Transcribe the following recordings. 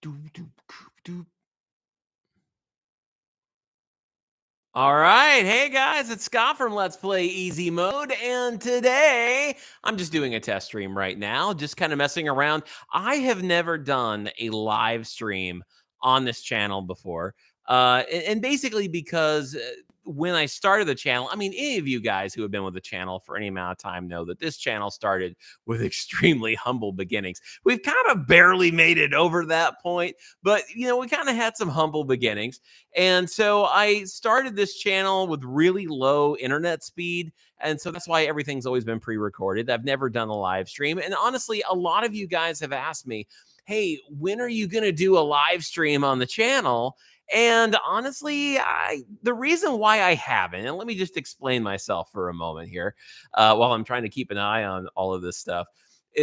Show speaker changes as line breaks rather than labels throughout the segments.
Doop, doop, doop, doop. All right. Hey guys, it's Scott from Let's Play Easy Mode. And today I'm just doing a test stream right now, just kind of messing around. I have never done a live stream on this channel before. And basically because when I started the channel, I mean, any of you guys who have been with the channel for any amount of time know that this channel started with extremely humble beginnings. We've kind of barely made it over that point, but we kind of had some humble beginnings. And so I started this channel with really low internet speed. And so that's why everything's always been pre recorded. I've never done a live stream. And honestly, a lot of you guys have asked me, hey, when are you going to do a live stream on the channel? And honestly, the reason why I haven't, and let me just explain myself for a moment here while I'm trying to keep an eye on all of this stuff.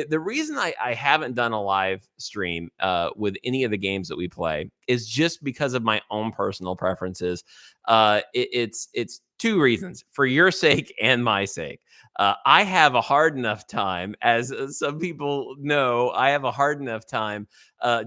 The reason I haven't done a live stream with any of the games that we play is just because of my own personal preferences. It's two reasons: for your sake and my sake. I have a hard enough time, as some people know, I have a hard enough time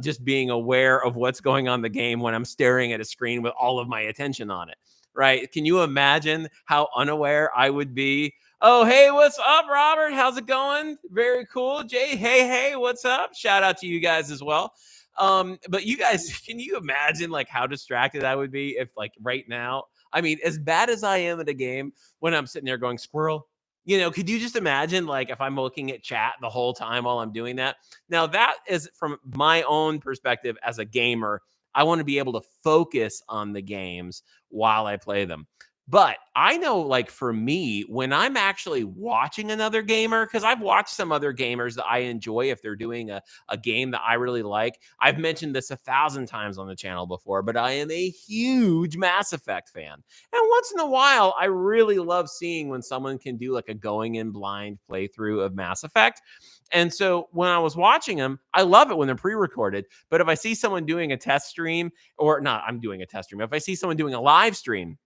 just being aware of what's going on in the game when I'm staring at a screen with all of my attention on it. Right? Can you imagine how unaware I would be? Oh, hey, what's up, Robert? How's it going? Very cool. Jay, hey, what's up? Shout out to you guys as well. But you guys, can you imagine like how distracted I would be if like right now, I mean, as bad as I am at a game when I'm sitting there going squirrel, could you just imagine like if I'm looking at chat the whole time while I'm doing that? Now that is from my own perspective as a gamer. I want to be able to focus on the games while I play them. But I know, like, for me, when I'm actually watching another gamer, because I've watched some other gamers that I enjoy if they're doing a game that I really like. I've mentioned this 1,000 times on the channel before, but I am a huge Mass Effect fan. And once in a while, I really love seeing when someone can do like a going in blind playthrough of Mass Effect. And so when I was watching them, I love it when they're pre recorded. But if I see someone doing a test stream, or not, I'm doing a test stream, if I see someone doing a live stream,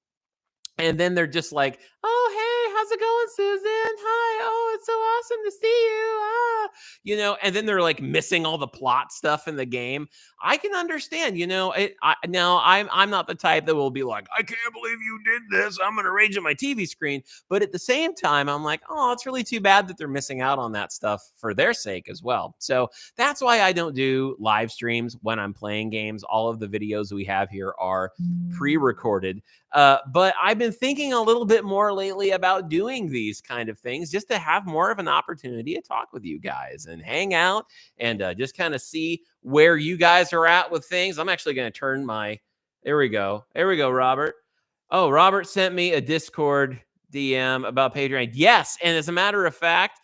and then they're just like, "Oh, hey, how's it going, Susan? Hi. Oh, it's so awesome to see you." And then they're like missing all the plot stuff in the game. I can understand, now I'm not the type that will be like, "I can't believe you did this. I'm going to rage at my TV screen." But at the same time, I'm like, "Oh, it's really too bad that they're missing out on that stuff for their sake as well." So that's why I don't do live streams when I'm playing games. All of the videos we have here are pre-recorded, but I've been thinking a little bit more lately about doing these kind of things just to have more of an opportunity to talk with you guys and hang out and just kind of see where you guys are at with things. I'm actually going to turn my. There we go. There we go, Robert. Oh, Robert sent me a Discord DM about Patreon. Yes. And as a matter of fact,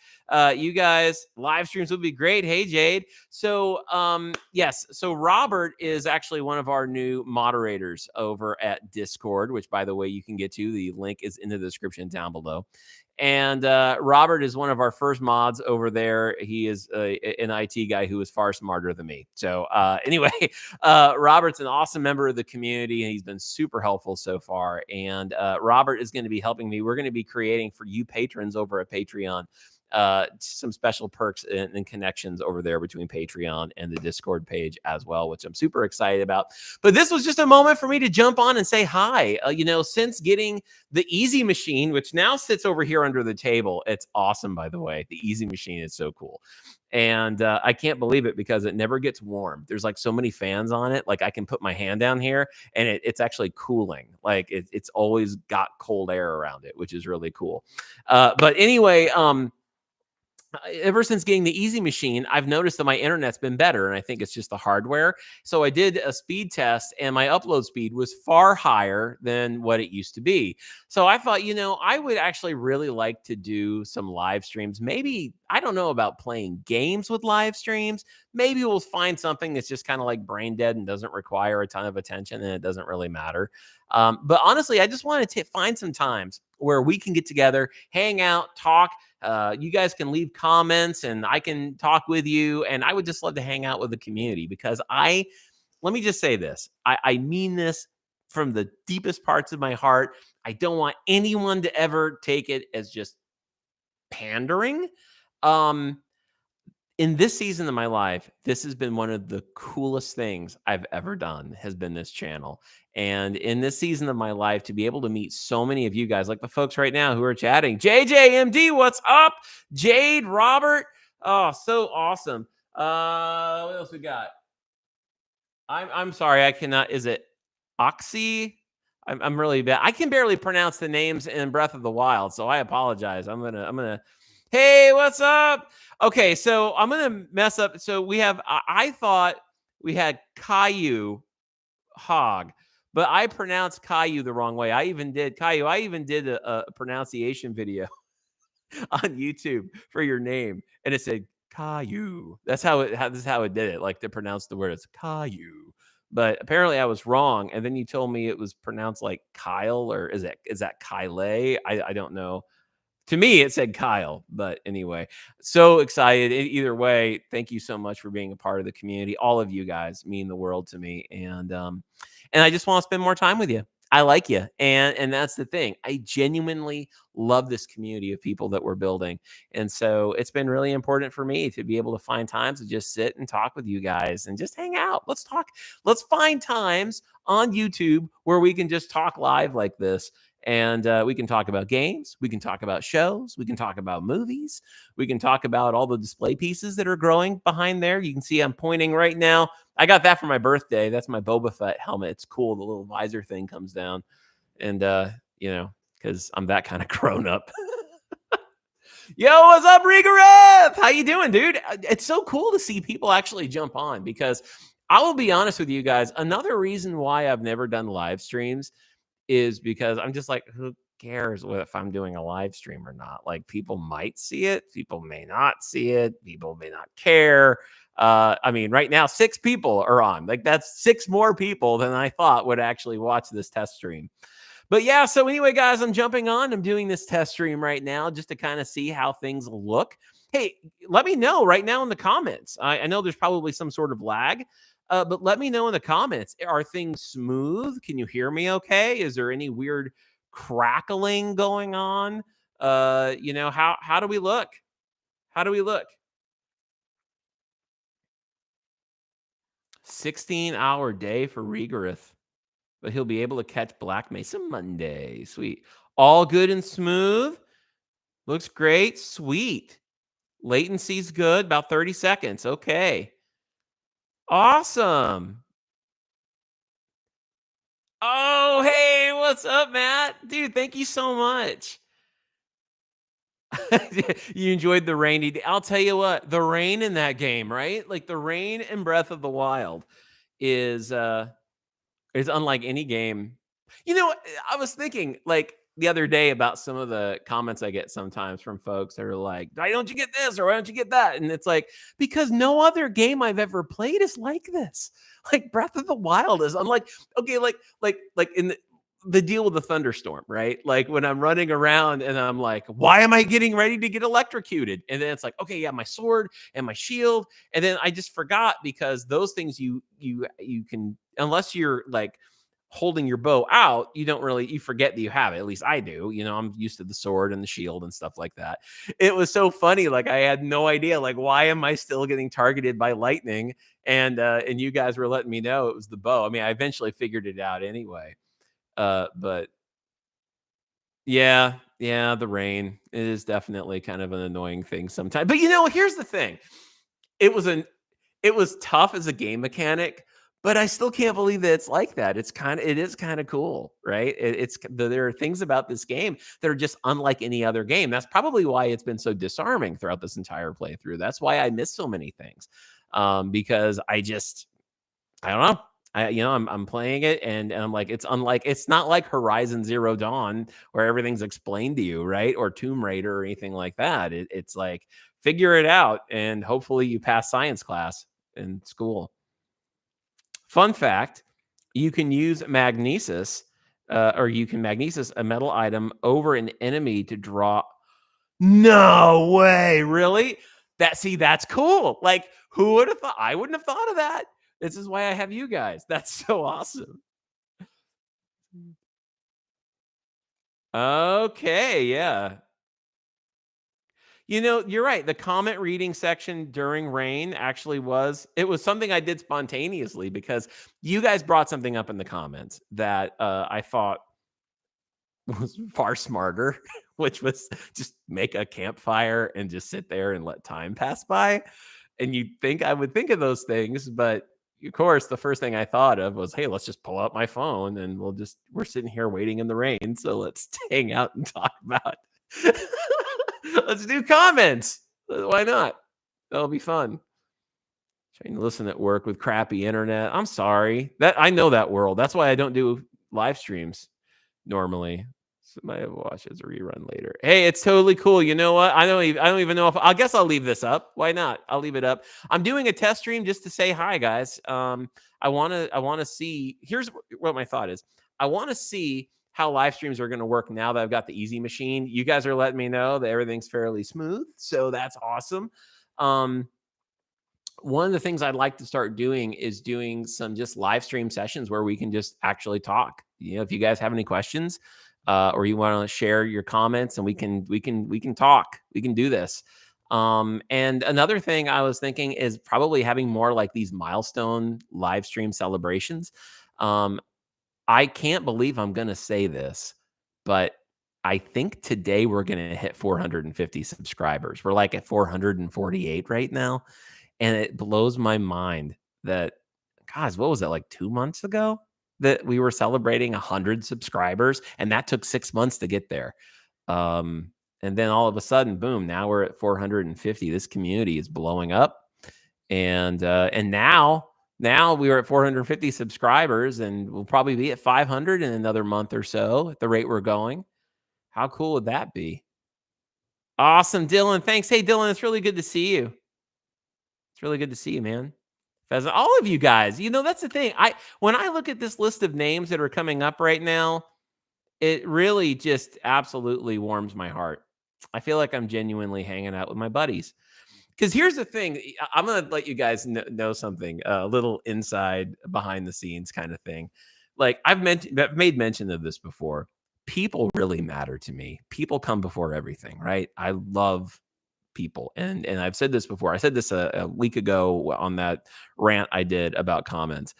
you guys, live streams would be great. Hey, Jade. So, yes. So Robert is actually one of our new moderators over at Discord, which, by the way, you can get to. The link is in the description down below. And Robert is one of our first mods over there. He is an IT guy who is far smarter than me. So anyway, Robert's an awesome member of the community, and he's been super helpful so far. And Robert is going to be helping me. We're going to be creating for you patrons over at Patreon some special perks and connections over there between Patreon and the Discord page as well, which I'm super excited about. But this was just a moment for me to jump on and say hi. Since getting the Easy Machine, which now sits over here under the table, it's awesome, by the way. The Easy Machine is so cool. And I can't believe it because it never gets warm. There's like so many fans on it. Like I can put my hand down here and it's actually cooling. Like it's always got cold air around it, which is really cool. But anyway, ever since getting the Easy Machine, I've noticed that my internet's been better, and I think it's just the hardware. So I did a speed test, and my upload speed was far higher than what it used to be. So I thought, I would actually really like to do some live streams. Maybe, I don't know about playing games with live streams. Maybe we'll find something that's just kind of like brain dead and doesn't require a ton of attention, and it doesn't really matter. But honestly, I just wanted to find some times where we can get together, hang out, talk. You guys can leave comments and I can talk with you. And I would just love to hang out with the community because let me just say this. I mean this from the deepest parts of my heart. I don't want anyone to ever take it as just pandering. Um, In this season of my life, this has been one of the coolest things I've ever done, has been this channel. And in this season of my life, to be able to meet so many of you guys, like the folks right now who are chatting, JJMD, what's up? Jade, Robert. Oh, so awesome. What else we got? I'm sorry, I cannot. Is it Oxy? I'm really bad. I can barely pronounce the names in Breath of the Wild, so I apologize. I'm gonna. Hey, what's up? Okay, so I'm gonna mess up. So we have. I thought we had Caillou Hog, but I pronounced Caillou the wrong way. I even did Caillou. I even did a pronunciation video on YouTube for your name, and it said Caillou. That's how it. This is how it did it. Like to pronounce the word, it's Caillou. But apparently, I was wrong, and then you told me it was pronounced like Kyle, or is that Kyle? I don't know. To me, it said Kyle, but anyway, so excited. Either way, thank you so much for being a part of the community. All of you guys mean the world to me, and I just want to spend more time with you. I like you, and that's the thing. I genuinely love this community of people that we're building, and so it's been really important for me to be able to find times to just sit and talk with you guys and just hang out. Let's talk. Let's find times on YouTube where we can just talk live like this, and we can talk about games, we can talk about shows, we can talk about movies, we can talk about all the display pieces that are growing behind there. You can see I'm pointing right now. I got that for my birthday. That's my Boba Fett helmet. It's cool. The little visor thing comes down, and you know, because I'm that kind of grown up. Yo, what's up, Rigoreth? How you doing, dude? It's so cool to see people actually jump on, because I will be honest with you guys. Another reason why I've never done live streams is because I'm just like, who cares if I'm doing a live stream or not? Like, people might see it, people may not see it, people may not care. I mean, right now, 6 people are on. Like, that's 6 more people than I thought would actually watch this test stream. But yeah, so anyway, guys, I'm jumping on. I'm doing this test stream right now just to kind of see how things look. Hey, let me know right now in the comments. I know there's probably some sort of lag, but let me know in the comments. Are things smooth? Can you hear me okay? Is there any weird crackling going on? How do we look? How do we look? 16-hour day for Rigorith, but he'll be able to catch Black Mesa Monday. Sweet. All good and smooth. Looks great. Sweet. Latency's good. About 30 seconds. Okay. Awesome. Oh, hey, what's up, Matt? Dude, thank you so much. You enjoyed the rainy day. I'll tell you what, the rain in that game, right? Like the rain in Breath of the Wild is is unlike any game. I was thinking like the other day about some of the comments I get sometimes from folks that are like, "Why don't you get this or why don't you get that?" And it's like, because no other game I've ever played is like this. Like Breath of the Wild is unlike, okay, like in the deal with the thunderstorm, right? Like when I'm running around and I'm like, why am I getting ready to get electrocuted? And then it's like, okay, yeah, my sword and my shield. And then I just forgot, because those things you can, unless you're like holding your bow out, you forget that you have it. At least I do. I'm used to the sword and the shield and stuff like that. It was so funny. Like I had no idea. Like, why am I still getting targeted by lightning? And you guys were letting me know it was the bow. I mean, I eventually figured it out anyway. But yeah, the rain is definitely kind of an annoying thing sometimes. But here's the thing. It was an it was tough as a game mechanic, but I still can't believe that it's like that. It is kind of cool, right? There are things about this game that are just unlike any other game. That's probably why it's been so disarming throughout this entire playthrough. That's why I miss so many things. Because I don't know. I'm playing it, and I'm like, it's not like Horizon Zero Dawn where everything's explained to you, right? Or Tomb Raider or anything like that. It's like, figure it out, and hopefully you pass science class in school. Fun fact: you can use magnesis, or you can magnesis a metal item over an enemy to draw. No way, really? That's cool. Like, who would have thought? I wouldn't have thought of that. This is why I have you guys. That's so awesome. Okay, yeah. You're right. The comment reading section during rain actually was something I did spontaneously because you guys brought something up in the comments that I thought was far smarter, which was just make a campfire and just sit there and let time pass by. And you'd think I would think of those things, but of course, the first thing I thought of was, hey, let's just pull out my phone and we're sitting here waiting in the rain. So let's hang out and talk about let's do comments. Why not? That'll be fun. Trying to listen at work with crappy internet. I'm sorry. That I know that world. That's why I don't do live streams normally. Somebody will watch it as a rerun later. Hey, it's totally cool. You know what? I don't even know if I guess I'll leave this up. Why not? I'll leave it up. I'm doing a test stream just to say hi, guys. I wanna see. Here's what my thought is. I want to see how live streams are going to work now that I've got the easy machine. You guys are letting me know that everything's fairly smooth, so that's awesome. Um, One of the things I'd like to start doing is doing some just live stream sessions where we can just actually talk. If you guys have any questions, or you want to share your comments, and we can talk. We can do this. And another thing I was thinking is probably having more like these milestone live stream celebrations. Um, I can't believe I'm going to say this, but I think today we're going to hit 450 subscribers. We're like at 448 right now. And it blows my mind that, guys, what was it, like 2 months ago that we were celebrating 100 subscribers, and that took 6 months to get there. And then all of a sudden, boom, now we're at 450. This community is blowing up. And now we are at 450 subscribers, and we'll probably be at 500 in another month or so at the rate we're going. How cool would that be? Awesome, Dylan. Thanks. Hey, Dylan, it's really good to see you. It's really good to see you, man. Pheasant, all of you guys. That's the thing. When I look at this list of names that are coming up right now, it really just absolutely warms my heart. I feel like I'm genuinely hanging out with my buddies. Because here's the thing, I'm gonna let you guys know something, a little inside behind the scenes kind of thing. Like I've made mention of this before. People really matter to me. People come before everything, right? I love people. And I've said this before. I said this a week ago on that rant I did about comments.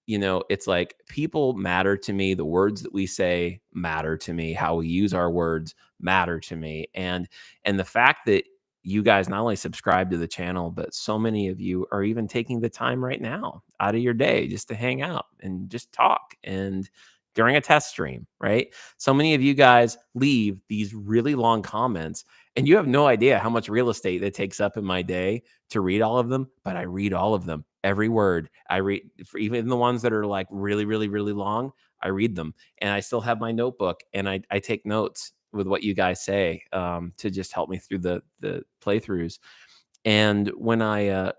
It's like people matter to me. The words that we say matter to me. How we use our words matter to me. And the fact that you guys not only subscribe to the channel, but so many of you are even taking the time right now out of your day just to hang out and just talk and during a test stream, right? So many of you guys leave these really long comments and you have no idea how much real estate it takes up in my day to read all of them, but I read all of them, every word. I read for even the ones that are like really, really, really long. I read them, and I still have my notebook, and I take notes with what you guys say to just help me through the playthroughs. And when I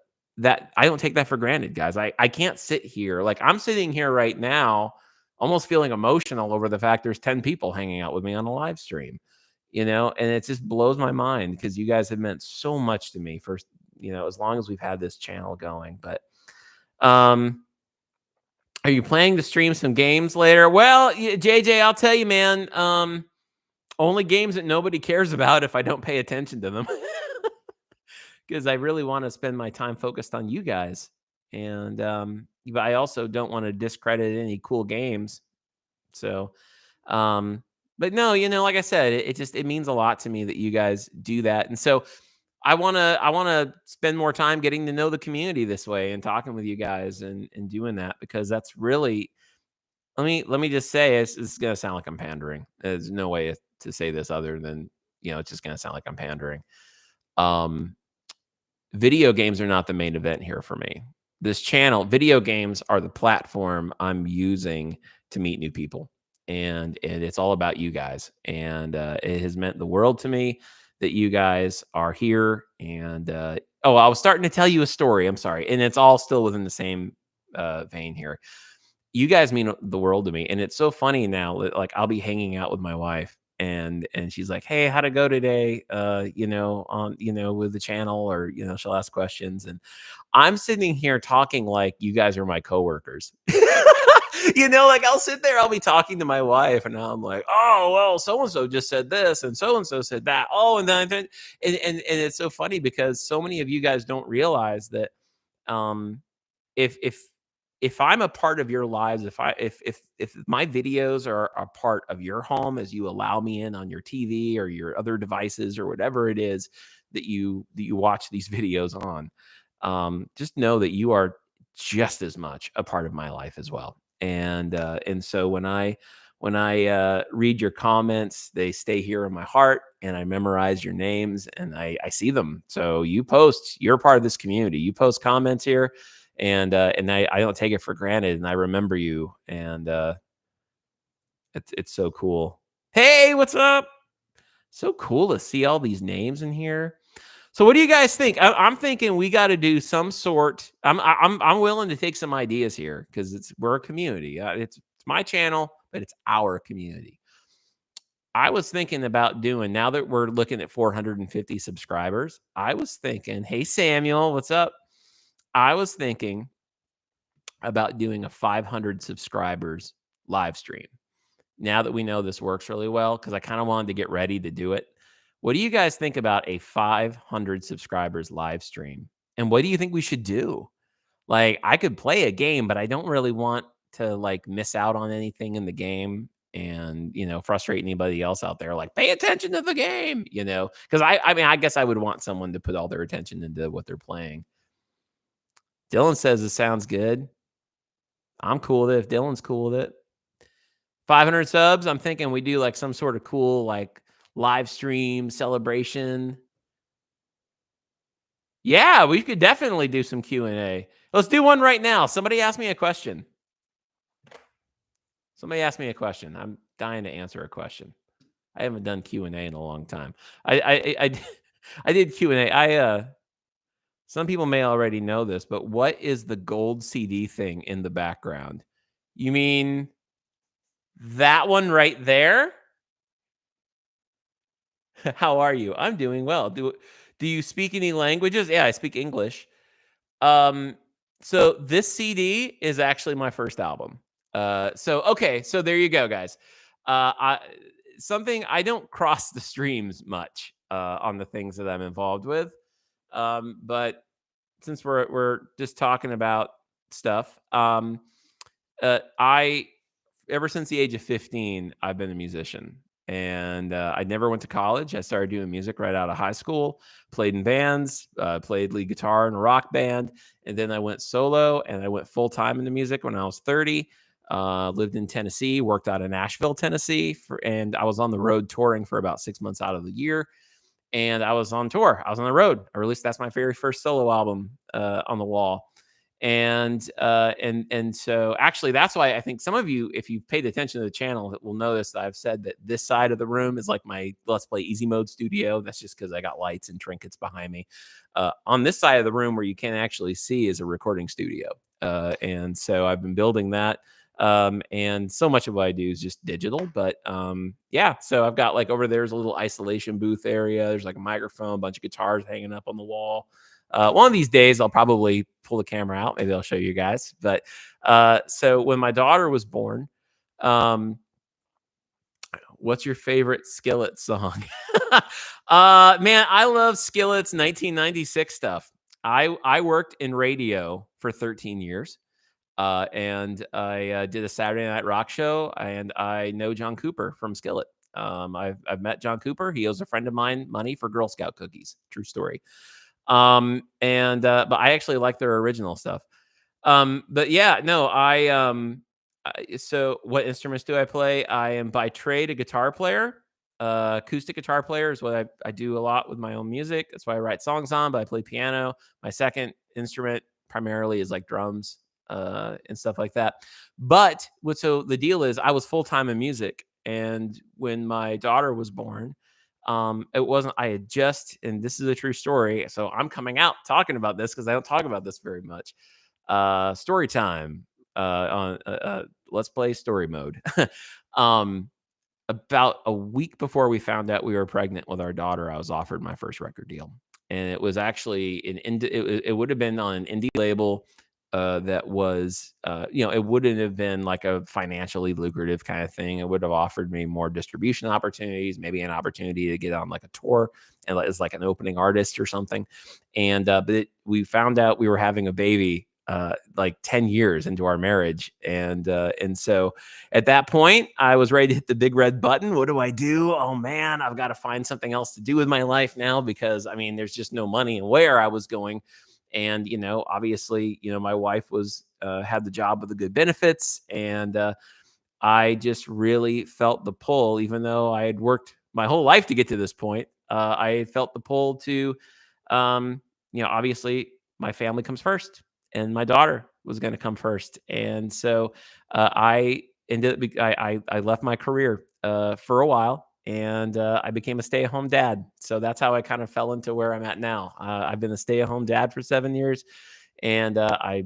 don't take that for granted, guys. I can't sit here like I'm sitting here right now, almost feeling emotional over the fact there's 10 people hanging out with me on a live stream, and it just blows my mind because you guys have meant so much to me for as long as we've had this channel going. But um are you planning to stream some games later? Well, JJ, I'll tell you, man. Only games that nobody cares about if I don't pay attention to them. Because I really want to spend my time focused on you guys. And but I also don't want to discredit any cool games. So but no, like I said, it means a lot to me that you guys do that. And so I wanna spend more time getting to know the community this way and talking with you guys and doing that because that's really let me just say it's gonna sound like I'm pandering. There's no way to say this other than it's just gonna sound like I'm pandering. Um Video games are not the main event here for me. This channel, video games are the platform I'm using to meet new people. And it's all about you guys. And it has meant the world to me that you guys are here. And I was starting to tell you a story. I'm sorry. And it's all still within the same vein here. You guys mean the world to me. And it's so funny now that like I'll be hanging out with my wife and she's like, "Hey, how'd it go today?" On with the channel, or she'll ask questions, and I'm sitting here talking like you guys are my coworkers. Like I'll sit there, I'll be talking to my wife, and I'm like, oh, well, so and so just said this, and so said that. Oh, and then and it's so funny because so many of you guys don't realize that um if I'm a part of your lives, if my videos are a part of your home as you allow me in on your TV or your other devices or whatever it is that you watch these videos on, just know that you are just as much a part of my life as well. And so when I read your comments, they stay here in my heart, and I memorize your names, and I see them. So you post, you're part of this community. You post comments here, and I don't take it for granted, and I remember you, and it's so cool. Hey, what's up? So cool to see all these names in here. So what do you guys think? I'm thinking we got to do some sort. I'm willing to take some ideas here because we're a community. It's my channel, but it's our community. I was thinking about doing, now that we're looking at 450 subscribers. I was thinking, hey Samuel, what's up? I was thinking about doing a 500 subscribers live stream. Now that we know this works really well, because I kind of wanted to get ready to do it. What do you guys think about a 500 subscribers live stream? And what do you think we should do? Like, I could play a game, but I don't really want to like miss out on anything in the game and, frustrate anybody else out there. Like, pay attention to the game, because I mean, I guess I would want someone to put all their attention into what they're playing. Dylan says it sounds good. I'm cool with it if Dylan's cool with it. 500 subs, I'm thinking we do like some sort of cool like live stream celebration. Yeah, we could definitely do some Q&A. Let's do one right now. Somebody ask me a question. I'm dying to answer a question. I haven't done Q&A in a long time. I did Q&A. Some people may already know this, but what is the gold CD thing in the background? You mean that one right there? How are you? I'm doing well. Do you speak any languages? Yeah, I speak English. Um, so this CD is actually my first album. So okay, so there you go, guys. I something I don't cross the streams much on the things that I'm involved with. But since we're just talking about stuff, I ever since the age of 15, I've been a musician. And I never went to college. I started doing music right out of high school, played in bands, played lead guitar in a rock band. And then I went solo and I went full time into music when I was 30. Lived in Tennessee, worked out of Nashville, Tennessee. And I was on the road touring for about 6 months out of the year. And I was on tour. I was on the road. That's my very first solo album on the wall. And so actually that's why I think some of you, if you've paid attention to the channel, will notice that I've said that this side of the room is like my Let's Play Easy Mode studio. That's just because I got lights and trinkets behind me. On this side of the room where you can't actually see is a recording studio. And so I've been building that. And so much of what I do is just digital, but yeah, so I've got like over there's a little isolation booth area. There's like a microphone, a bunch of guitars hanging up on the wall. One of these days I'll probably pull the camera out. Maybe I'll show you guys. But so when my daughter was born, what's your favorite Skillet song? Man, I love Skillet's 1996 stuff. I worked in radio for 13 years. And I did a Saturday Night Rock show, and I know John Cooper from Skillet. I've met John Cooper. He owes a friend of mine money for Girl Scout cookies. True story. But I actually like their original stuff. But yeah, no, so what instruments do I play? I am by trade a guitar player. Acoustic guitar player is what I do a lot with my own music. That's why I write songs on, but I play piano. My second instrument primarily is like drums and stuff like that. But so the deal is I was full-time in music. And when my daughter was born, it wasn't, I had just, and this is a true story. So I'm coming out talking about this because I don't talk about this very much. Story time on Let's Play Story Mode. About a week before we found out we were pregnant with our daughter, I was offered my first record deal. And it was actually it would have been on an indie label that was, it wouldn't have been like a financially lucrative kind of thing. It would have offered me more distribution opportunities, maybe an opportunity to get on like a tour and as like an opening artist or something. And we found out we were having a baby like 10 years into our marriage, and so at that point I was ready to hit the big red button. What do I do? Oh man, I've got to find something else to do with my life now, because I mean there's just no money and where I was going. And obviously, my wife was had the job with the good benefits, and I just really felt the pull, even though I had worked my whole life to get to this point. I felt the pull to, obviously my family comes first, and my daughter was going to come first, and so I ended up. I left my career for a while, and I became a stay-at-home dad. So that's how I kind of fell into where I'm at now. I've been a stay-at-home dad for 7 years, and I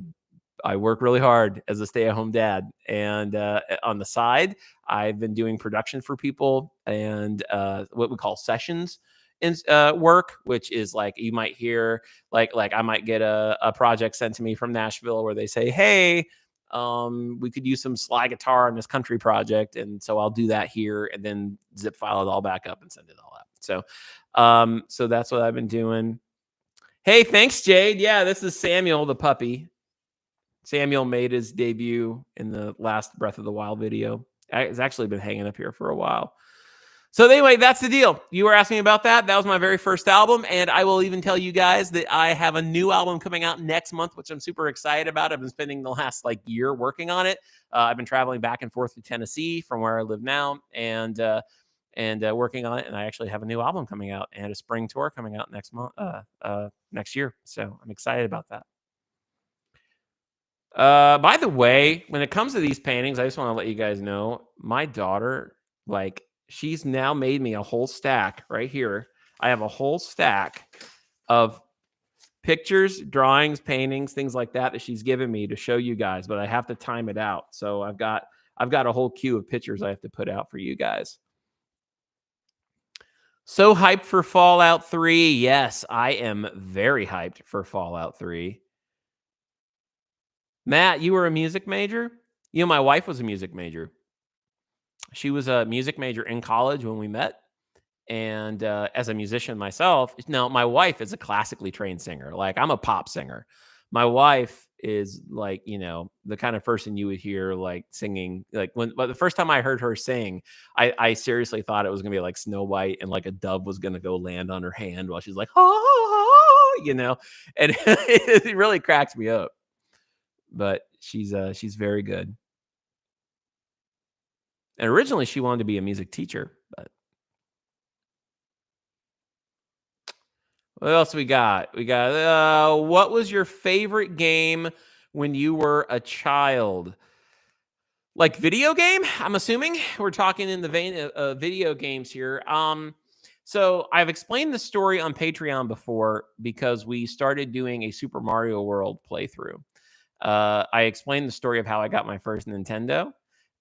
work really hard as a stay-at-home dad, and on the side, I've been doing production for people and what we call sessions in work, which is like you might hear like I might get a project sent to me from Nashville where they say, "Hey, we could use some slide guitar on this country project," and so I'll do that here and then zip file it all back up and send it all out. So that's what I've been doing. Hey, thanks, Jade. Yeah, this is Samuel the puppy. Samuel made his debut in the last Breath of the Wild video. It's actually been hanging up here for a while. So anyway, that's the deal. You were asking about that. That was my very first album, and I will even tell you guys that I have a new album coming out next month, which I'm super excited about. I've been spending the last year working on it. I've been traveling back and forth to Tennessee from where I live now, and working on it. And I actually have a new album coming out and a spring tour coming out next month, next year. So I'm excited about that. By the way, when it comes to these paintings, I just want to let you guys know my daughter, she's now made me a whole stack right here. I have a whole stack of pictures, drawings, paintings, things like that she's given me to show you guys, but I have to time it out. So I've got a whole queue of pictures I have to put out for you guys. So hyped for Fallout 3. Yes, I am very hyped for Fallout 3. Matt, you were a music major? My wife was a music major. She was a music major in college when we met. And as a musician myself, now my wife is a classically trained singer. Like I'm a pop singer. My wife is the kind of person you would hear singing. But the first time I heard her sing, I seriously thought it was gonna be like Snow White and like a dove was gonna go land on her hand while she's like, and it really cracks me up. But she's very good. And originally she wanted to be a music teacher, but what else we got? We got what was your favorite game when you were a child? Like video game? I'm assuming we're talking in the vein of video games here. So I've explained the story on Patreon before because we started doing a Super Mario World playthrough. I explained the story of how I got my first Nintendo.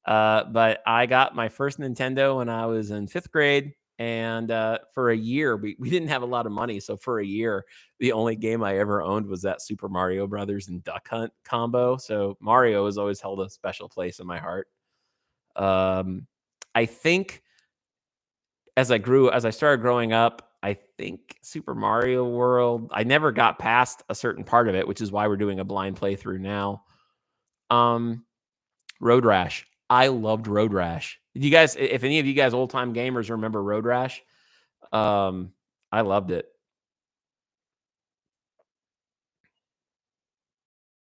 But I got my first Nintendo when I was in 5th grade. And for a year, we didn't have a lot of money. So for a year, the only game I ever owned was that Super Mario Brothers and Duck Hunt combo. So Mario has always held a special place in my heart. I think as I started growing up, I think Super Mario World, I never got past a certain part of it, which is why we're doing a blind playthrough now. Road Rash. I loved Road Rash. You guys, if any of you guys old time gamers remember Road Rash, I loved it.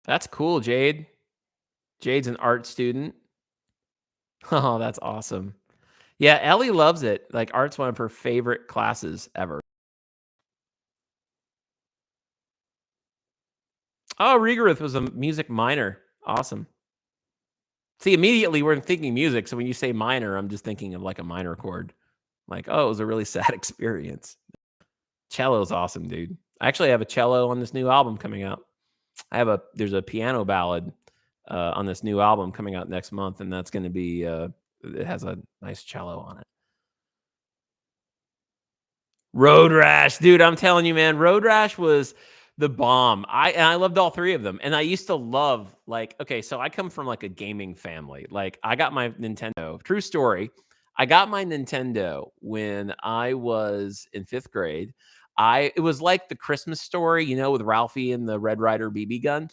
That's cool, Jade. Jade's an art student. Oh, that's awesome. Yeah, Ellie loves it. Like art's one of her favorite classes ever. Oh, Regarith was a music minor. Awesome. See, immediately we're thinking music. So when you say minor, I'm just thinking of like a minor chord. Like, oh, it was a really sad experience. Cello's awesome, dude. I actually have a cello on this new album coming out. There's a piano ballad on this new album coming out next month, and that's going to be it has a nice cello on it. Road Rash, dude, I'm telling you, man, Road Rash was The bomb. I loved all 3 of them, and I used to love, like, okay, so I come from, like, a gaming family. Like, I got my Nintendo, true story. I got my Nintendo when I was in 5th grade. It was like the Christmas Story, with Ralphie and the Red Ryder BB gun,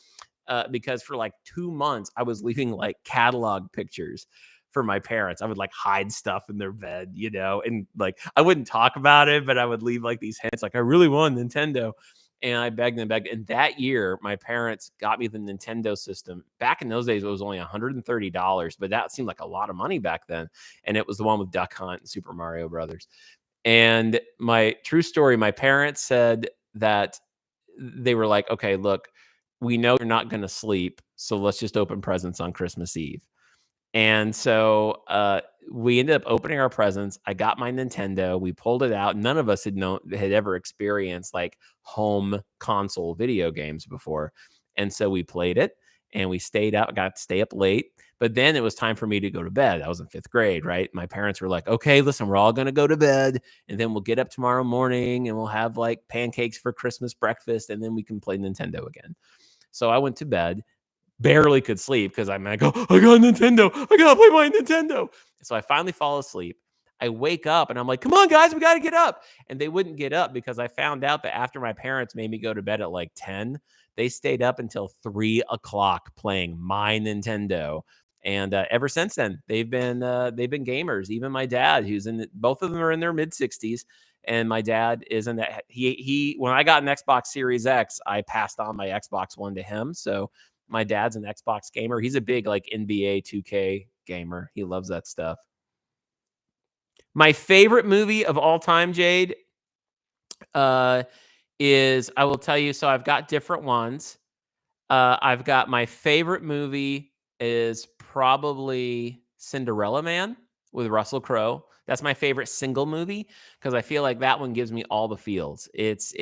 because for, like, 2 months, I was leaving, like, catalog pictures for my parents. I would, like, hide stuff in their bed, and, like, I wouldn't talk about it, but I would leave, like, these hints, like, "I really want a Nintendo." And I begged and begged. And that year, my parents got me the Nintendo system. Back in those days, it was only $130, but that seemed like a lot of money back then. And it was the one with Duck Hunt and Super Mario Brothers. And my true story, my parents said that they were like, okay, look, we know you're not going to sleep. So let's just open presents on Christmas Eve. And so, we ended up opening our presents. I got my Nintendo. We pulled it out. None of us had ever experienced, like, home console video games before. And so we played it, and we stayed out, got to stay up late. But then it was time for me to go to bed. I was in 5th grade, right? My parents were like, "Okay, listen, we're all gonna go to bed, and then we'll get up tomorrow morning, and we'll have, like, pancakes for Christmas breakfast, and then we can play Nintendo again." So I went to bed, barely could sleep because I go, "I got a Nintendo. I gotta play my Nintendo." So I finally fall asleep. I wake up and I'm like, "Come on, guys, we gotta get up." And they wouldn't get up because I found out that after my parents made me go to bed at like 10, they stayed up until 3 o'clock playing my Nintendo. And ever since then, they've been gamers. Even my dad, both of them are in their mid 60s, and my dad is in that. He when I got an Xbox Series X, I passed on my Xbox One to him. So my dad's an Xbox gamer. He's a big, like, NBA 2K gamer. He loves that stuff. My favorite movie of all time, Jade, uh, is I will tell you. So I've got different ones. I've got my favorite movie is probably Cinderella Man with Russell Crowe. That's my favorite single movie because I feel like that one gives me all the feels. It's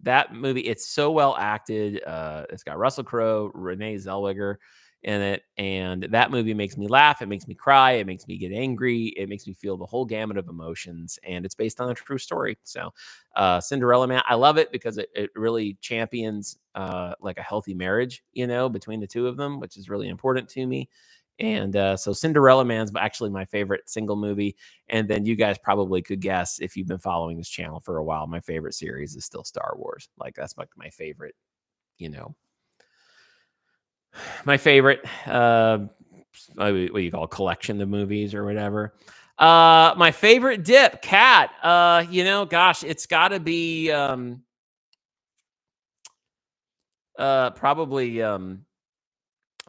that movie. It's so well acted. It's got Russell Crowe, Renee Zellweger in it, and that movie makes me laugh. It makes me cry. It makes me get angry. It makes me feel the whole gamut of emotions, and it's based on a true story. So Cinderella Man. I love it because it really champions like a healthy marriage, between the two of them, which is really important to me. And so Cinderella Man's actually my favorite single movie. And then you guys probably could guess if you've been following this channel for a while, my favorite series is still Star Wars. Like that's like my favorite, you know, my favorite what do you call collection of movies or whatever. My favorite dip, cat. Gosh, it's gotta be probably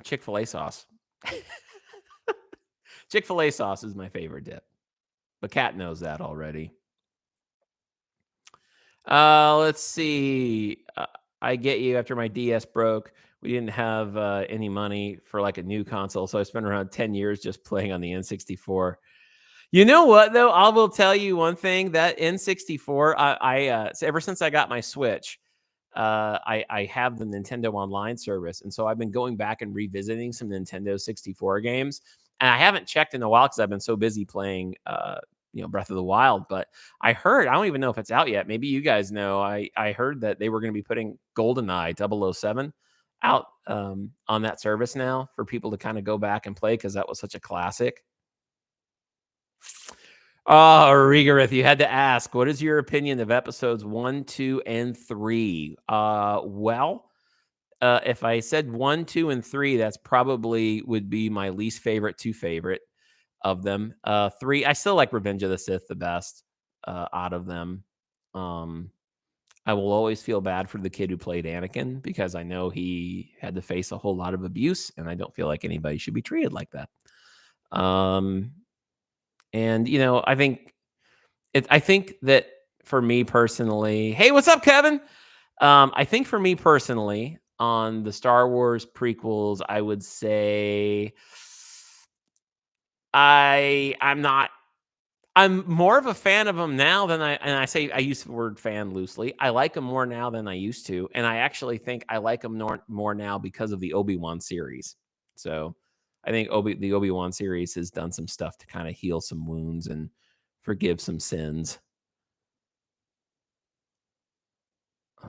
Chick-fil-A sauce. Chick-fil-A sauce is my favorite dip. But Cat knows that already. Let's see. I get you. After my DS broke, we didn't have any money for like a new console, so I spent around 10 years just playing on the N64. You know what though? I will tell you one thing. That N64, so ever since I got my Switch, I have the Nintendo Online service, and so I've been going back and revisiting some Nintendo 64 games, and I haven't checked in a while because I've been so busy playing, Breath of the Wild. But I heard, I don't even know if it's out yet. Maybe you guys know. I heard that they were going to be putting GoldenEye 007 out on that service now for people to kind of go back and play because that was such a classic. Oh, Rigorith, you had to ask, what is your opinion of episodes 1, 2, and 3? If I said 1, 2, and 3, that's probably would be my least favorite, two favorite of them. 3, I still like Revenge of the Sith the best out of them. I will always feel bad for the kid who played Anakin because I know he had to face a whole lot of abuse, and I don't feel like anybody should be treated like that. And I think that for me personally, hey, what's up, Kevin? I think for me personally, on the Star Wars prequels, I would say I'm not. I'm more of a fan of them now than I use the word fan loosely. I like them more now than I used to, and I actually think I like them more now because of the Obi-Wan series. So I think the Obi-Wan series has done some stuff to kind of heal some wounds and forgive some sins.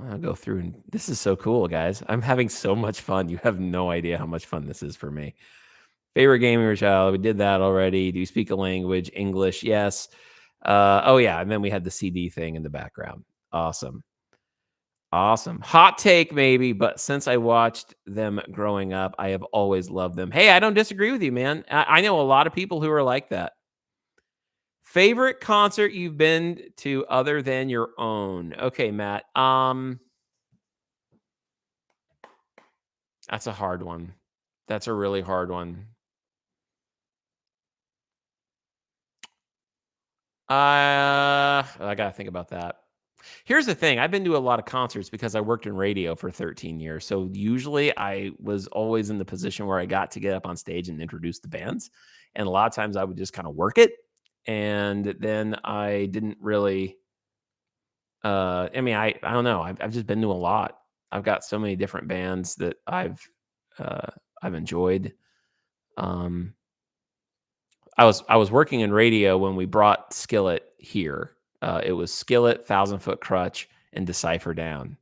I'll go through and this is so cool, guys. I'm having so much fun. You have no idea how much fun this is for me. Favorite game of your child? We did that already. Do you speak a language? English? Yes. Oh yeah, and then we had the CD thing in the background. Awesome. Awesome. Hot take maybe, but since I watched them growing up, I have always loved them. Hey, I don't disagree with you, man. I know a lot of people who are like that. Favorite concert you've been to other than your own? Okay, Matt. That's a hard one. That's a really hard one. I gotta think about that. Here's the thing, I've been to a lot of concerts because I worked in radio for 13 years. So usually I was always in the position where I got to get up on stage and introduce the bands. And a lot of times I would just kind of work it. And then I didn't really I mean, I don't know. I've just been to a lot. I've got so many different bands that uh I've enjoyed. Um I was working in radio when we brought Skillet here. It was Skillet, Thousand Foot Crutch, and Decipher Down,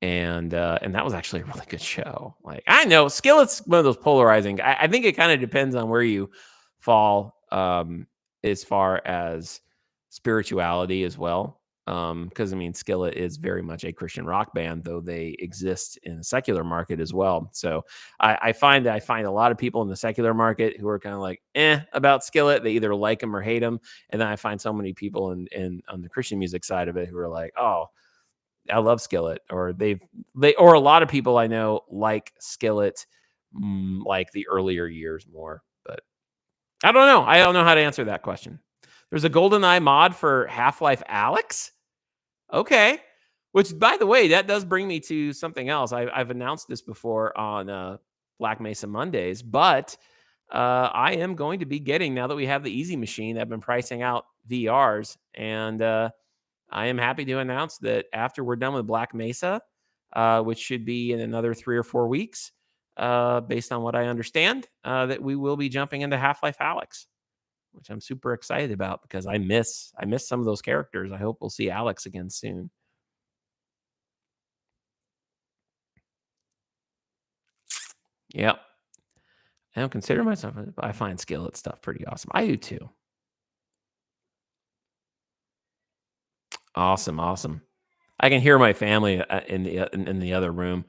and that was actually a really good show. Like I know Skillet's one of those polarizing. I think it kind of depends on where you fall as far as spirituality as well. Because I mean, Skillet is very much a Christian rock band, though they exist in the secular market as well. So I find that I find a lot of people in the secular market who are kind of like about Skillet. They either like them or hate them, and then I find so many people in on the Christian music side of it who are like, oh, I love Skillet, or or a lot of people I know like Skillet, like the earlier years more. But I don't know. I don't know how to answer that question. There's a GoldenEye mod for Half-Life Alex. Okay. Which, by the way, that does bring me to something else. I've announced this before on Black Mesa Mondays, but I am going to be getting, now that we have the Easy Machine, I've been pricing out VRs, and I am happy to announce that after we're done with Black Mesa, which should be in another 3 or 4 weeks, based on what I understand, that we will be jumping into Half-Life Alex, which I'm super excited about because I miss some of those characters. I hope we'll see Alex again soon. Yep. I don't consider myself, but I find Skillet stuff pretty awesome. I do too. Awesome, awesome. I can hear my family in the other room.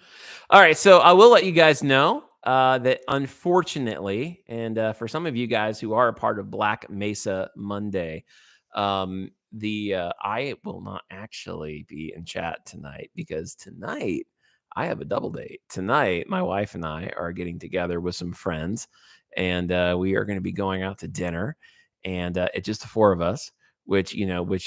All right, so I will let you guys know that unfortunately, and for some of you guys who are a part of Black Mesa Monday, the I will not actually be in chat tonight because tonight I have a double date. Tonight, my wife and I are getting together with some friends, and we are going to be going out to dinner, and it's just the four of us, which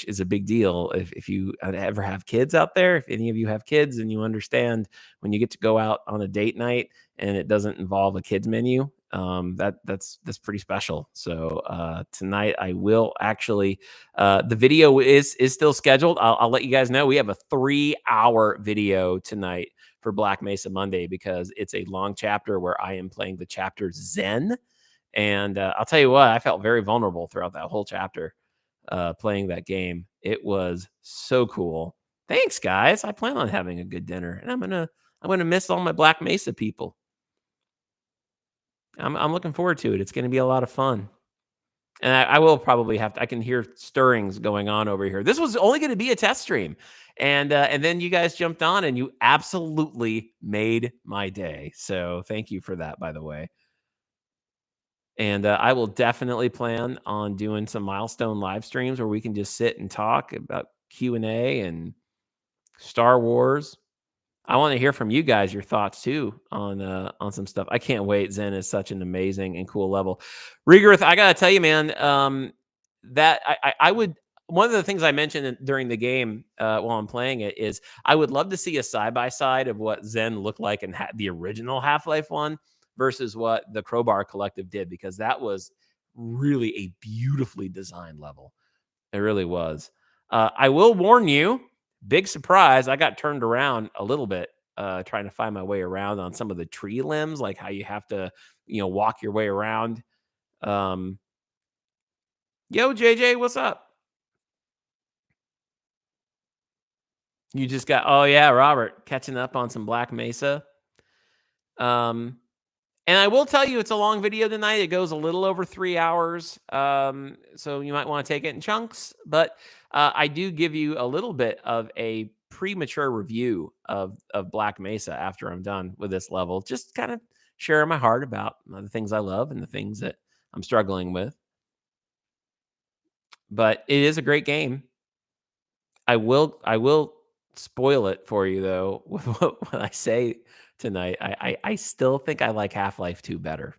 is a big deal if you ever have kids out there. If any of you have kids and you understand when you get to go out on a date night and it doesn't involve a kids menu, that's pretty special. So tonight I will actually the video is still scheduled. I'll let you guys know we have a 3-hour video tonight for Black Mesa Monday because it's a long chapter where I am playing the chapter Zen. And I'll tell you what, I felt very vulnerable throughout that whole chapter playing that game. It was so cool. Thanks, guys. I plan on having a good dinner, and I'm gonna miss all my Black Mesa people. I'm looking forward to it. It's gonna be a lot of fun. And I will probably have to. I can hear stirrings going on over here. This was only going to be a test stream, and then you guys jumped on, and you absolutely made my day. So thank you for that, by the way. And I will definitely plan on doing some milestone live streams where we can just sit and talk about Q&A and Star Wars. I want to hear from you guys your thoughts too on some stuff. I can't wait. Zen is such an amazing and cool level. Regarth, I gotta tell you, man, that I would, one of the things I mentioned during the game while I'm playing it is I would love to see a side by side of what Zen looked like in the original Half Life one versus what the Crowbar Collective did, because that was really a beautifully designed level. It really was. I will warn you, big surprise, I got turned around a little bit trying to find my way around on some of the tree limbs, like how you have to, walk your way around. Um, Yo, JJ, what's up? You just got oh, yeah, Robert, catching up on some Black Mesa. Um, and I will tell you it's a long video tonight. It goes a little over 3 hours, so you might wanna take it in chunks, but, I do give you a little bit of a premature review of Black Mesa after I'm done with this level, just kinda share my heart about, the things I love and the things that I'm struggling with, but it is a great game. I will spoil it for you though with what I say tonight. I still think I like Half-Life 2 better.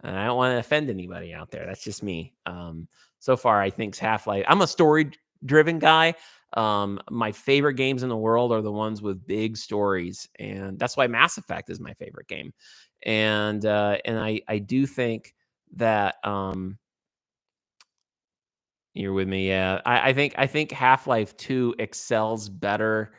And I don't want to offend anybody out there. That's just me. So far I think Half-Life. I'm a story driven guy. My favorite games in the world are the ones with big stories, and that's why Mass Effect is my favorite game. And I do think that you're with me. Yeah, I think Half-Life 2 excels better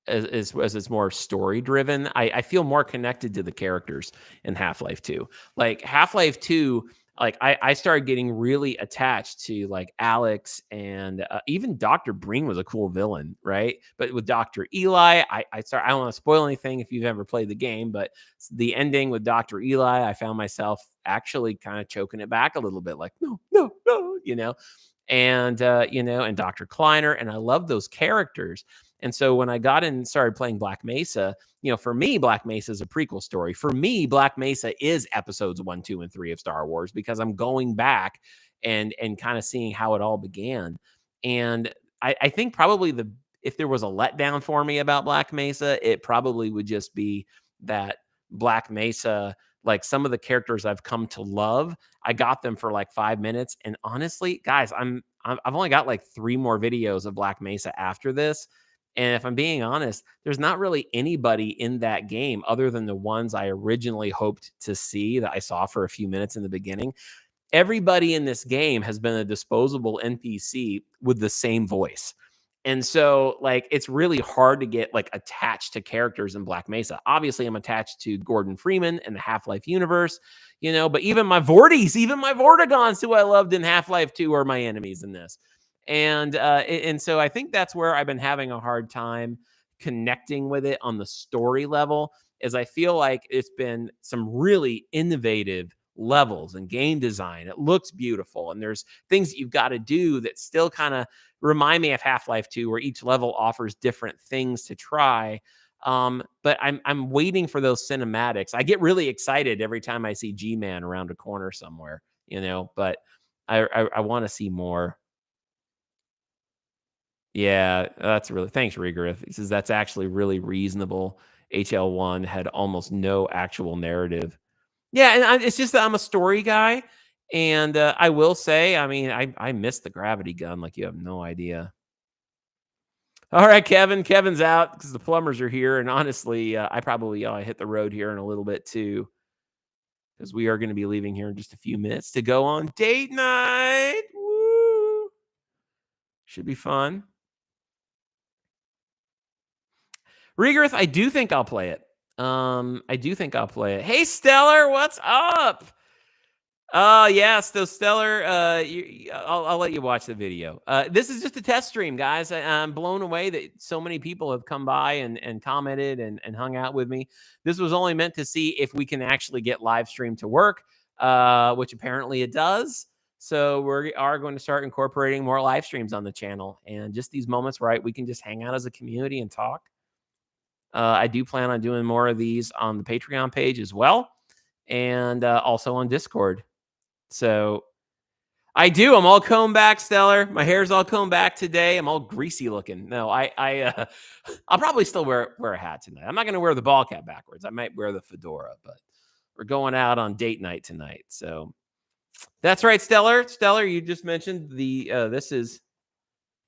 as it's more story driven. I feel more connected to the characters in Half-Life 2. Like Half-Life 2, like I started getting really attached to like Alex and even Dr. Breen was a cool villain, right? But with Dr. Eli, I don't want to spoil anything if you've ever played the game, but the ending with Dr. Eli, I found myself actually kind of choking it back a little bit, like no, no, no, and Dr. Kleiner, and I love those characters. And so when I got in and started playing Black Mesa, for me, Black Mesa is a prequel story. For me, Black Mesa is episodes 1, 2, and 3 of Star Wars because I'm going back and kind of seeing how it all began. And I think probably if there was a letdown for me about Black Mesa, it probably would just be that Black Mesa, like some of the characters I've come to love, I got them for like 5 minutes. And honestly, guys, I've only got like 3 more videos of Black Mesa after this. And if I'm being honest, there's not really anybody in that game other than the ones I originally hoped to see that I saw for a few minutes in the beginning. Everybody in this game has been a disposable NPC with the same voice. And so, like, it's really hard to get like attached to characters in Black Mesa. Obviously, I'm attached to Gordon Freeman and the Half-Life universe, but even my Vorties, even my Vortigons, who I loved in Half-Life 2, are my enemies in this. And so I think that's where I've been having a hard time connecting with it on the story level, is I feel like it's been some really innovative levels and game design. It looks beautiful, and there's things that you've got to do that still kind of remind me of Half-Life 2, where each level offers different things to try. But I'm waiting for those cinematics. I get really excited every time I see G-Man around a corner somewhere, but I want to see more. Yeah, that's really thanks, Rigorith. He says that's actually really reasonable. HL1 had almost no actual narrative. Yeah, and it's just that I'm a story guy, and I will say, I mean, I miss the gravity gun like you have no idea. All right, Kevin. Kevin's out because the plumbers are here, and honestly, I probably hit the road here in a little bit too, because we are going to be leaving here in just a few minutes to go on date night. Woo! Should be fun. Rigorith, I do think I'll play it. I do think I'll play it. Hey, Stellar, what's up? Oh, yes, so Stellar, I'll let you watch the video. This is just a test stream, guys. I'm blown away that so many people have come by and commented and hung out with me. This was only meant to see if we can actually get live stream to work, which apparently it does. So we are going to start incorporating more live streams on the channel, and just these moments, right? We can just hang out as a community and talk. I do plan on doing more of these on the Patreon page as well, and also on Discord. So I do. I'm all combed back, Stellar. My hair's all combed back today. I'm all greasy looking. No, I'll probably still wear a hat tonight. I'm not going to wear the ball cap backwards. I might wear the fedora, but we're going out on date night tonight. So that's right, Stellar. Stellar, you just mentioned this is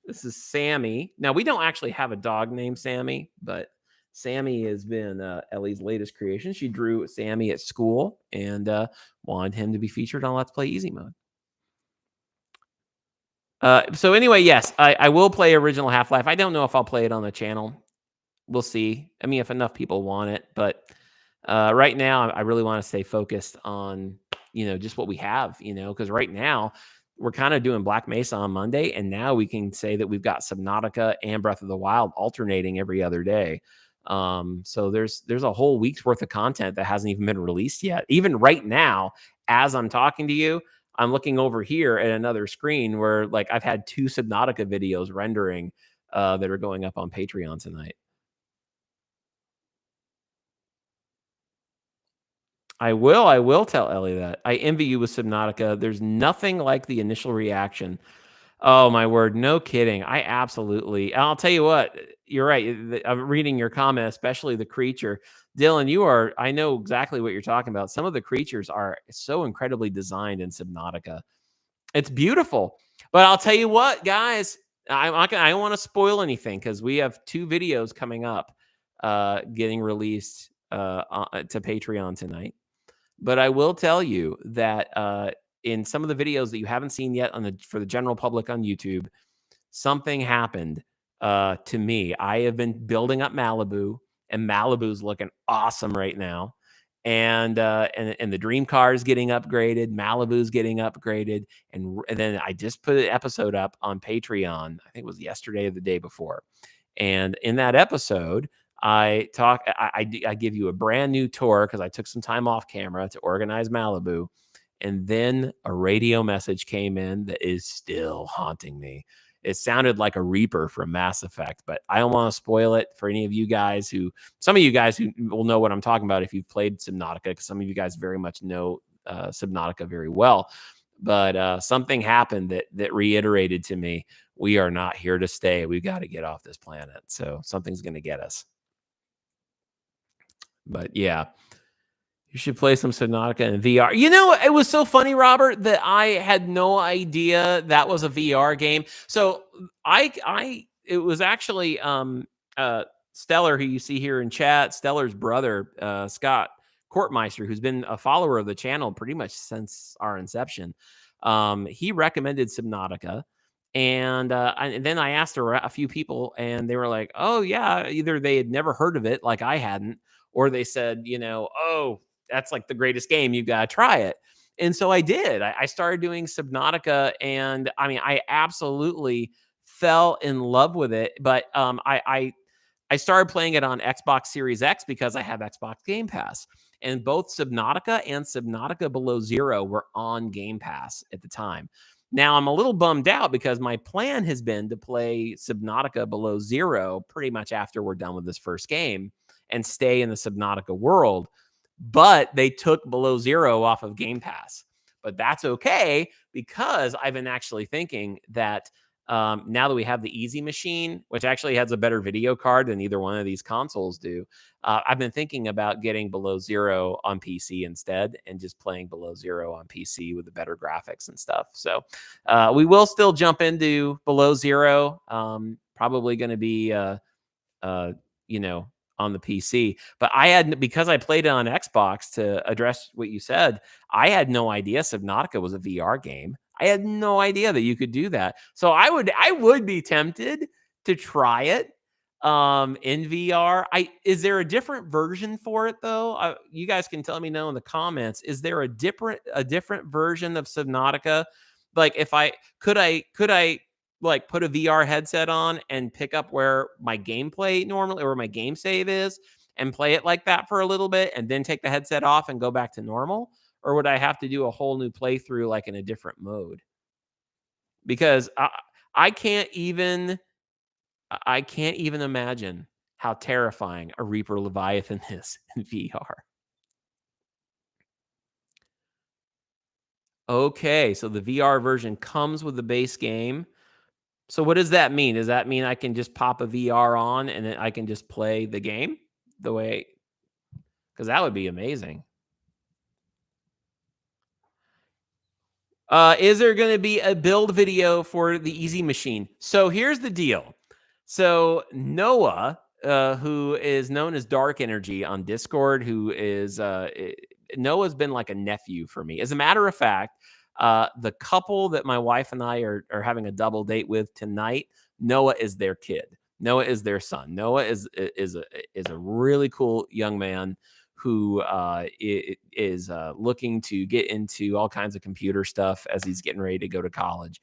Sammy. Now we don't actually have a dog named Sammy, but Sammy has been Ellie's latest creation. She drew Sammy at school and wanted him to be featured on Let's Play Easy Mode. So anyway, yes, I will play original Half-Life. I don't know if I'll play it on the channel. We'll see. I mean, if enough people want it, but right now I really want to stay focused on just what we have. Because right now we're kind of doing Black Mesa on Monday, and now we can say that we've got Subnautica and Breath of the Wild alternating every other day. So there's a whole week's worth of content that hasn't even been released yet. Even right now, as I'm talking to you, I'm looking over here at another screen where like I've had 2 Subnautica videos rendering that are going up on Patreon tonight. I will tell Ellie that. I envy you with Subnautica. There's nothing like the initial reaction. Oh my word, no kidding. I absolutely. And I'll tell you what, you're right. I'm reading your comment, especially the creature. Dylan, you are I know exactly what you're talking about. Some of the creatures are so incredibly designed in Subnautica. It's beautiful. But I'll tell you what, guys, I'm not gonna, I don't want to spoil anything because we have 2 videos coming up getting released to Patreon tonight. But I will tell you that in some of the videos that you haven't seen yet on the for the general public on YouTube, something happened to me. I have been building up Malibu, and Malibu's looking awesome right now. And the dream car is getting upgraded. Malibu's getting upgraded, and then I just put an episode up on Patreon. I think it was yesterday or the day before, and in that episode, I give you a brand new tour because I took some time off camera to organize Malibu. And then a radio message came in that is still haunting me. It sounded like a Reaper from Mass Effect, but I don't want to spoil it for any of you guys some of you guys who will know what I'm talking about if you've played Subnautica, because some of you guys very much know Subnautica very well. But something happened that reiterated to me, we are not here to stay. We've got to get off this planet. So something's going to get us. But yeah, you should play some Subnautica in VR. You know, it was so funny, Robert, that I had no idea that was a VR game. So it was actually Stellar, who you see here in chat, Stellar's brother, Scott Courtmeister, who's been a follower of the channel pretty much since our inception. He recommended Subnautica. And then I asked a few people, and they were like, "Oh yeah," either they had never heard of it, like I hadn't, or they said, "Oh, that's like the greatest game. You got to try it." And so I did. I started doing Subnautica, and I mean, I absolutely fell in love with it. But I started playing it on Xbox Series X because I have Xbox Game Pass, and both Subnautica and Subnautica Below Zero were on Game Pass at the time. Now I'm a little bummed out because my plan has been to play Subnautica Below Zero pretty much after we're done with this first game and stay in the Subnautica world. But they took Below Zero off of Game Pass. But that's okay because I've been actually thinking that now that we have the Easy Machine, which actually has a better video card than either one of these consoles do, I've been thinking about getting Below Zero on PC instead and just playing Below Zero on PC with the better graphics and stuff. So we will still jump into Below Zero. Probably going to be, on the PC. But because I played it on Xbox, to address what you said, I had no idea Subnautica was a VR game. I had no idea that you could do that. So I would be tempted to try it in VR. Is there a different version for it though? You guys can tell me now in the comments. Is there a different version of Subnautica? Like if I could I like put a VR headset on and pick up where my gameplay normally or my game save is and play it like that for a little bit and then take the headset off and go back to normal? Or would I have to do a whole new playthrough like in a different mode? Because I can't even I can't even imagine how terrifying a Reaper Leviathan is in VR. Okay, so the VR version comes with the base game. So what does that mean? Does that mean I can just pop a VR on and then I can just play the game the way? Because that would be amazing. Is there going to be a build video for the Easy Machine? So here's the deal. So Noah, who is known as Dark Energy on Discord, Noah's been like a nephew for me. As a matter of fact, the couple that my wife and I are having a double date with tonight, Noah is their kid. Noah is their son. Noah is a really cool young man who is looking to get into all kinds of computer stuff as he's getting ready to go to college.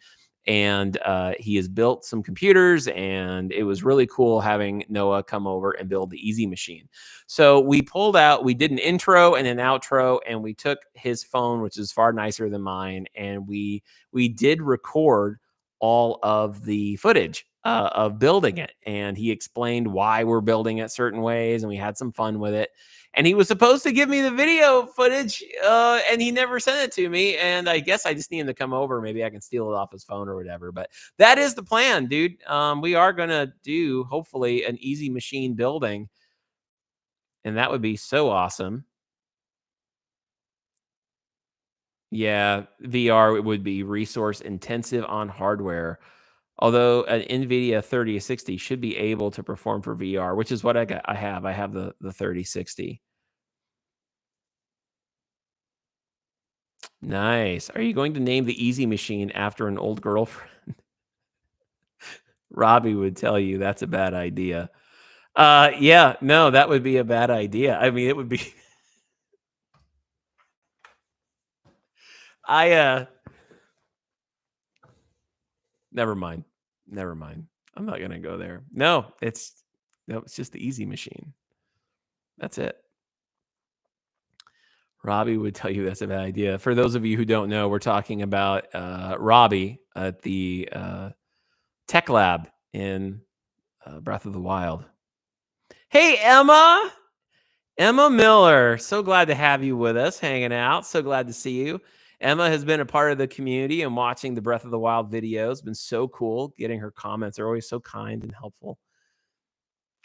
And he has built some computers, and it was really cool having Noah come over and build the Easy Machine. So we did an intro and an outro, and we took his phone, which is far nicer than mine, and we did record all of the footage of building it. And he explained why we're building it certain ways, and we had some fun with it. And he was supposed to give me the video footage, and he never sent it to me. And I guess I just need him to come over. Maybe I can steal it off his phone or whatever. But that is the plan, dude. We are gonna do hopefully an Easy Machine building, and that would be so awesome. Yeah, VR would be resource intensive on hardware. Although an NVIDIA 3060 should be able to perform for VR, which is what I got. I have the 3060. Nice. Are you going to name the Easy Machine after an old girlfriend? Robbie would tell you that's a bad idea. Yeah, no, that would be a bad idea. I mean, it would be. I Never mind. Never mind. I'm not gonna go there. No, it's just the Easy Machine. That's it. Robbie would tell you that's a bad idea. For those of you who don't know, we're talking about Robbie at the Tech Lab in Breath of the Wild. Hey, Emma! Emma Miller. So glad to have you with us, hanging out. So glad to see you. Emma has been a part of the community and watching the Breath of the Wild videos. Been so cool. Getting her comments are always so kind and helpful.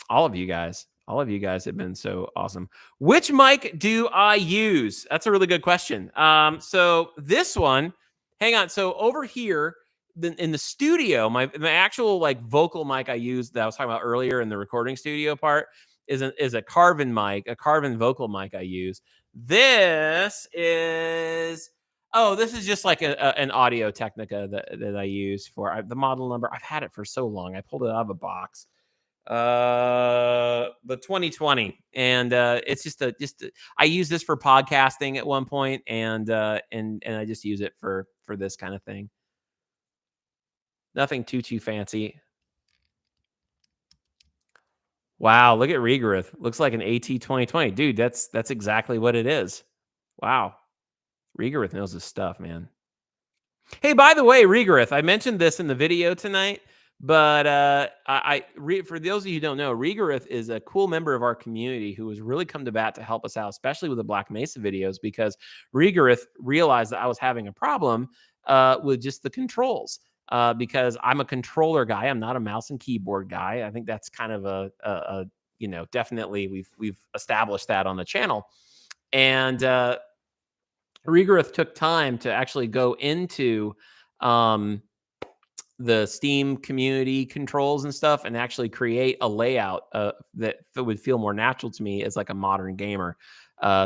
All of you guys have been so awesome. Which mic do I use? That's a really good question. So this one, hang on. So over here in the studio, my actual like vocal mic I used that I was talking about earlier in the recording studio part is a Carvin mic, a Carvin vocal mic I use. This is this is just like an Audio Technica that I use for the model number. I've had it for so long. I pulled it out of a box, the 2020, and it's I use this for podcasting at one point, and I just use it for this kind of thing. Nothing too fancy. Wow, look at Regorith. Looks like an AT 2020. Dude, that's exactly what it is. Wow. Regorith knows his stuff, man. Hey, by the way, Regorith, I mentioned this in the video tonight, but for those of you who don't know, Regorith is a cool member of our community who has really come to bat to help us out, especially with the Black Mesa videos, because Regorith realized that I was having a problem with just the controls. Because I'm a controller guy, I'm not a mouse and keyboard guy. I think that's kind of a definitely we've established that on the channel, and Regorith took time to actually go into the Steam community controls and stuff and actually create a layout that would feel more natural to me as like a modern gamer.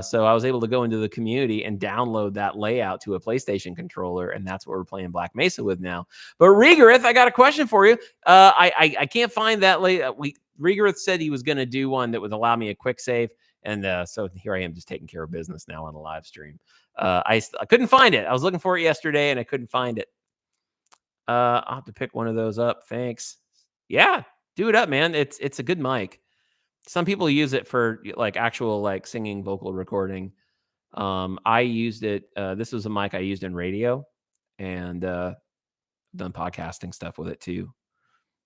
So I was able to go into the community and download that layout to a PlayStation controller, and that's what we're playing Black Mesa with now. But Regorith, I got a question for you. I can't find that layout. Regorith said he was going to do one that would allow me a quick save, and so here I am just taking care of business now on a live stream. I couldn't find it. I was looking for it yesterday and I couldn't find it. I'll have to pick one of those up. Thanks. Yeah, do it up, man. It's a good mic. Some people use it for like actual like singing vocal recording. I used it. This was a mic I used in radio, and done podcasting stuff with it too,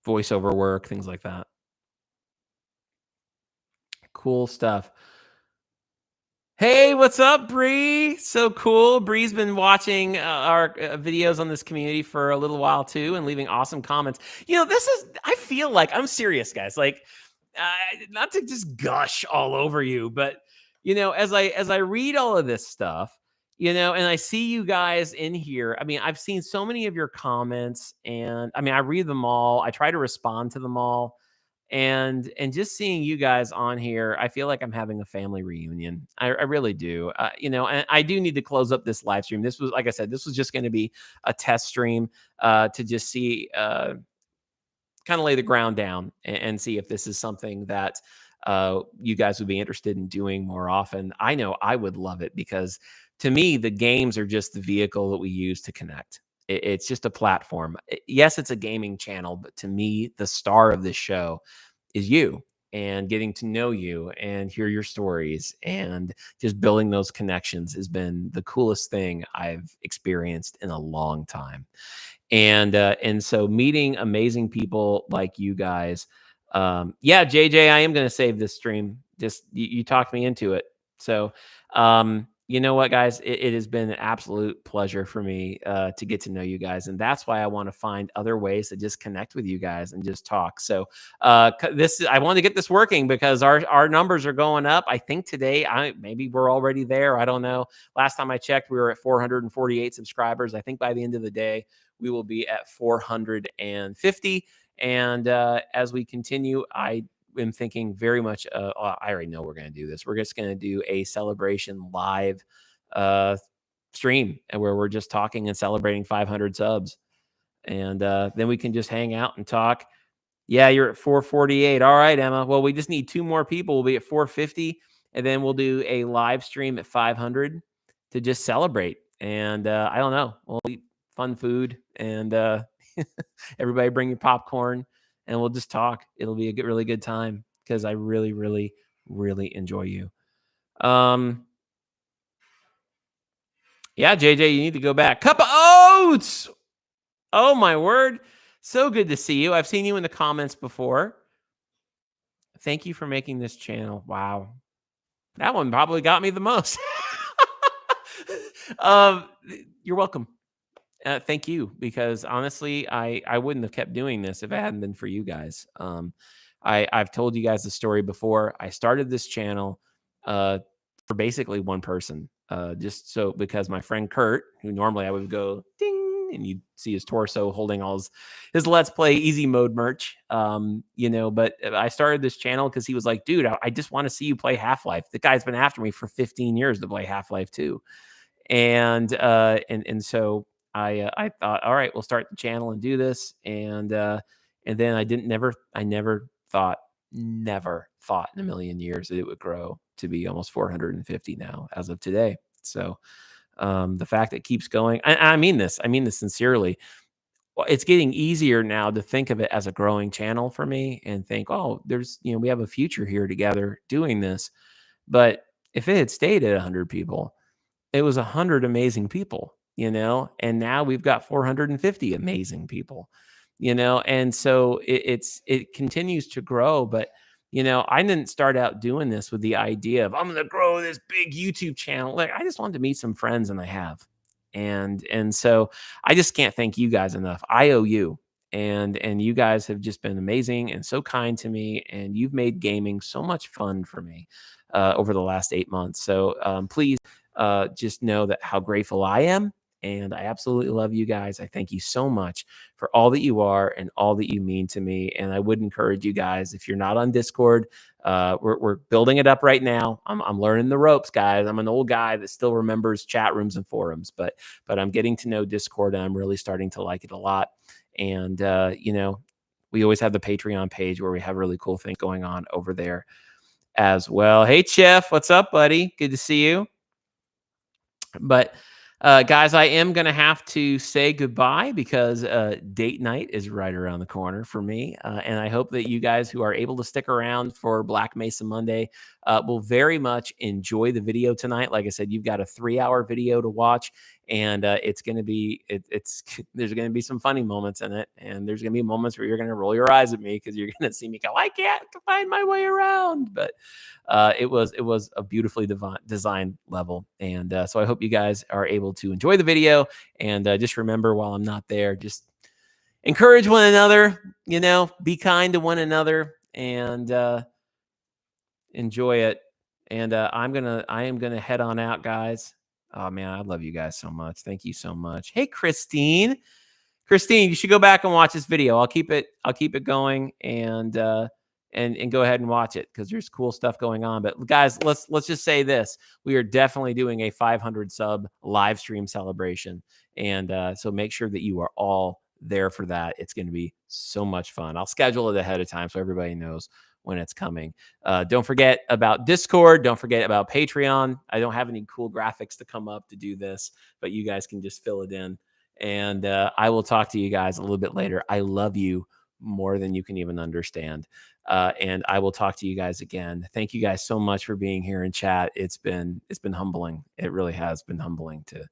voiceover work, things like that. Cool stuff. Hey, what's up, Bree? So cool. Bree's been watching our videos on this community for a little while too, and leaving awesome comments. I feel like I'm serious, guys. Like, not to just gush all over you, but as I read all of this stuff, and I see you guys in here. I mean, I've seen so many of your comments, and I mean, I read them all. I try to respond to them all, and just seeing you guys on here, I feel like I'm having a family reunion. I really do. And I do need to close up this live stream. This was, like I said, this was just going to be a test stream to just see, kind of lay the ground down and see if this is something that you guys would be interested in doing more often. I know I would love it because to me, the games are just the vehicle that we use to connect. It's just a platform. Yes, it's a gaming channel, but to me, the star of this show is you and getting to know you and hear your stories and just building those connections has been the coolest thing I've experienced in a long time. And so meeting amazing people like you guys. Yeah, JJ, I am going to save this stream. Just you talked me into it. So, you know what, guys, it has been an absolute pleasure for me to get to know you guys, and that's why I want to find other ways to just connect with you guys and just talk. So, this I want to get this working because our numbers are going up. I think today, maybe we're already there. I don't know. Last time I checked, we were at 448 subscribers. I think by the end of the day, we will be at 450. And as we continue, I am thinking very much. I already know we're going to do this. We're just going to do a celebration live uh, stream, and where we're just talking and celebrating 500 subs, and then we can just hang out and talk. Yeah, you're at 448. All right, Emma. Well, we just need two more people. We'll be at 450, and then we'll do a live stream at 500 to just celebrate. And I don't know. We'll eat fun food, and everybody bring your popcorn, and we'll just talk. It'll be a really good time because I really, really, really enjoy you. Yeah, JJ, you need to go back. Cup of oats. Oh my word. So good to see you. I've seen you in the comments before. Thank you for making this channel. Wow. That one probably got me the most. um, you're welcome. Thank you, because honestly, I wouldn't have kept doing this if it hadn't been for you guys. I've told you guys the story before. I started this channel for basically one person, just so because my friend Kurt, who normally I would go ding and you'd see his torso holding all his Let's Play Easy Mode merch, but I started this channel because he was like, dude, I just want to see you play Half-Life. The guy's been after me for 15 years to play Half-Life 2. And so I thought, all right, we'll start the channel and do this. And then I never thought in a million years that it would grow to be almost 450 now as of today. So the fact that it keeps going, I mean this sincerely. Well, it's getting easier now to think of it as a growing channel for me and think, oh, we have a future here together doing this. But if it had stayed at 100 people, it was 100 amazing people, and now we've got 450 amazing people, and so it continues to grow. But I didn't start out doing this with the idea of I'm going to grow this big YouTube channel. Like, I just wanted to meet some friends, and I have. And so I just can't thank you guys enough. I owe you. And you guys have just been amazing and so kind to me, and you've made gaming so much fun for me over the last 8 months. So please just know that how grateful I am. And I absolutely love you guys. I thank you so much for all that you are and all that you mean to me. And I would encourage you guys, if you're not on Discord, we're building it up right now. I'm learning the ropes, guys. I'm an old guy that still remembers chat rooms and forums, but I'm getting to know Discord, and I'm really starting to like it a lot. And we always have the Patreon page where we have really cool things going on over there as well. Hey, Chef, what's up, buddy? Good to see you. But guys, I am going to have to say goodbye because date night is right around the corner for me. And I hope that you guys who are able to stick around for Black Mesa Monday will very much enjoy the video tonight. Like I said, you've got a 3-hour video to watch, and it's going to be, there's going to be some funny moments in it. And there's going to be moments where you're going to roll your eyes at me because you're going to see me go, I can't find my way around. But it was a beautifully designed level. And so I hope you guys are able to enjoy the video. And just remember, while I'm not there, just encourage one another, be kind to one another, and enjoy it. And I am gonna head on out, guys. Oh man, I love you guys so much. Thank you so much. Hey, Christine, you should go back and watch this video. I'll keep it going, and go ahead and watch it because there's cool stuff going on. But guys, let's just say this: we are definitely doing a 500 sub live stream celebration, and so make sure that you are all there for that. It's going to be so much fun. I'll schedule it ahead of time so everybody knows when it's coming. Don't forget about Discord. Don't forget about Patreon. I don't have any cool graphics to come up to do this, but you guys can just fill it in. And I will talk to you guys a little bit later. I love you more than you can even understand. And I will talk to you guys again. Thank you guys so much for being here in chat. It's been humbling. It really has been humbling to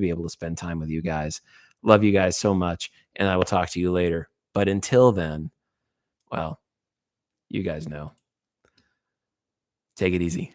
be able to spend time with you guys. Love you guys so much, and I will talk to you later. But until then, well, you guys know. Take it easy.